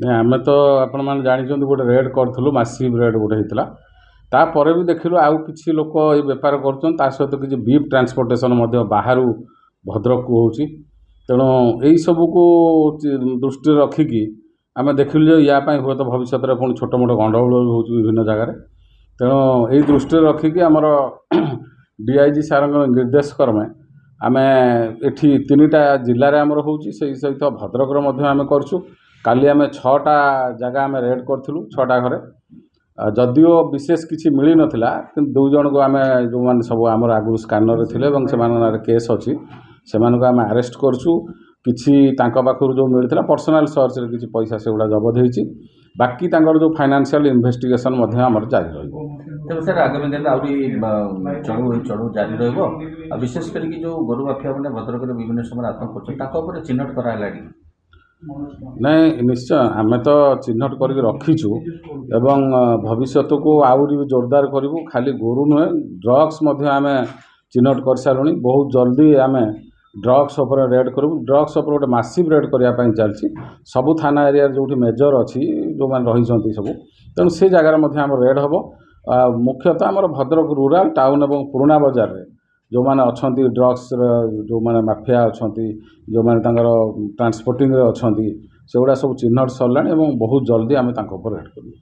ନାଇଁ ଆମେ ତ ଆପଣମାନେ ଜାଣିଛନ୍ତି ଗୋଟେ ରେଡ୍ କରିଥିଲୁ, ମାସିଭ୍ ରେଡ୍ ଗୋଟେ ହେଇଥିଲା। ତାପରେ ବି ଦେଖିଲୁ ଆଉ କିଛି ଲୋକ ଏ ବେପାର କରୁଛନ୍ତି, ତା ସହିତ କିଛି ବିଫ୍ ଟ୍ରାନ୍ସପୋର୍ଟେସନ୍ ମଧ୍ୟ ବାହାରୁ ଭଦ୍ରକକୁ ହେଉଛି। ତେଣୁ ଏଇସବୁକୁ ଦୃଷ୍ଟିରେ ରଖିକି ଆମେ ଦେଖିଲୁ ଯେ ୟା ପାଇଁ ହୁଏତ ଭବିଷ୍ୟତରେ ପୁଣି ଛୋଟ ମୋଟ ଗଣ୍ଡଗୋଳ ବି ହେଉଛି ବିଭିନ୍ନ ଜାଗାରେ। ତେଣୁ ଏଇ ଦୃଷ୍ଟିରେ ରଖିକି ଆମର DIG ସାର୍ଙ୍କ ନିର୍ଦ୍ଦେଶ କ୍ରମେ ଆମେ ଏଠି 3ଟା ଜିଲ୍ଲାରେ ଆମର ହେଉଛି, ସେଇ ସହିତ ଭଦ୍ରକରେ ମଧ୍ୟ ଆମେ କରୁଛୁ। କାଲି ଆମେ 6ଟା ଜାଗା ଆମେ ରେଡ୍ କରିଥିଲୁ, 6ଟା ଘରେ। ଯଦିଓ ବିଶେଷ କିଛି ମିଳିନଥିଲା, କିନ୍ତୁ 2 ଜଣଙ୍କୁ ଆମେ ଯେଉଁମାନେ ସବୁ ଆମର ଆଗରୁ ସ୍କାନରରେ ଥିଲେ ଏବଂ ସେମାନଙ୍କ ନାଁରେ କେସ୍ ଅଛି, ସେମାନଙ୍କୁ ଆମେ ଆରେଷ୍ଟ କରୁଛୁ। କିଛି ତାଙ୍କ ପାଖରୁ ଯେଉଁ ମିଳିଥିଲା ପର୍ସନାଲ୍ ସର୍ଚ୍ଚରେ କିଛି ପଇସା ସେଗୁଡ଼ା ଜବତ ହେଇଛି। ବାକି ତାଙ୍କର ଯେଉଁ ଫାଇନାନ୍ସିଆଲ୍ ଇନଭେଷ୍ଟିଗେସନ୍ ମଧ୍ୟ ଆମର ଜାରି ରହିବ। ତେବେ ସାର୍ ଆଗାମୀ ଦିନରେ ଆହୁରି ଚଢ଼ଉ ଜାରି ରହିବ। ଆଉ ବିଶେଷ କରିକି ଯେଉଁ ଗୋରୁ ମାଫିଆ ମାନେ ଭଦ୍ରକରେ ବିଭିନ୍ନ ସମୟରେ ଆତଙ୍କ କରୁଛନ୍ତି, ତାଙ୍କ ଉପରେ ଚିହ୍ନଟ କରାହେଲାଣି? ନାଇଁ, ନିଶ୍ଚୟ ଆମେ ତ ଚିହ୍ନଟ କରିକି ରଖିଛୁ ଏବଂ ଭବିଷ୍ୟତକୁ ଆହୁରି ଜୋରଦାର କରିବୁ। ଖାଲି ଗୋରୁ ନୁହେଁ, ଡ୍ରଗ୍ସ ମଧ୍ୟ ଆମେ ଚିହ୍ନଟ କରିସାରିଲୁଣି। ବହୁତ ଜଲ୍ଦି ଆମେ ଡ୍ରଗ୍ସ ଉପରେ ରେଡ୍ କରିବୁ। ଡ୍ରଗ୍ସ ଉପରେ ଗୋଟେ ମାସିଭ୍ ରେଡ୍ କରିବା ପାଇଁ ଚାଲିଛି ସବୁ ଥାନା ଏରିଆରେ ଯେଉଁଠି ମେଜର ଅଛି, ଯେଉଁମାନେ ରହିଛନ୍ତି ସବୁ। ତେଣୁ ସେ ଜାଗାରେ ମଧ୍ୟ ଆମର ରେଡ୍ ହେବ। ମୁଖ୍ୟତଃ ଆମର ଭଦ୍ରକ ରୁରାଲ୍ ଟାଉନ୍ ଏବଂ ପୁରୁଣା ବଜାରରେ ଯେଉଁମାନେ ଅଛନ୍ତି ଡ୍ରଗ୍ସର, ଯେଉଁମାନେ ମାଫିଆ ଅଛନ୍ତି, ଯେଉଁମାନେ ତାଙ୍କର ଟ୍ରାନ୍ସପୋର୍ଟିଂରେ ଅଛନ୍ତି, ସେଗୁଡ଼ା ସବୁ ଚିହ୍ନଟ ସରିଲାଣି ଏବଂ ବହୁତ ଜଲ୍ଦି ଆମେ ତାଙ୍କ ଉପରେ ରେଡ୍ କରିବୁ।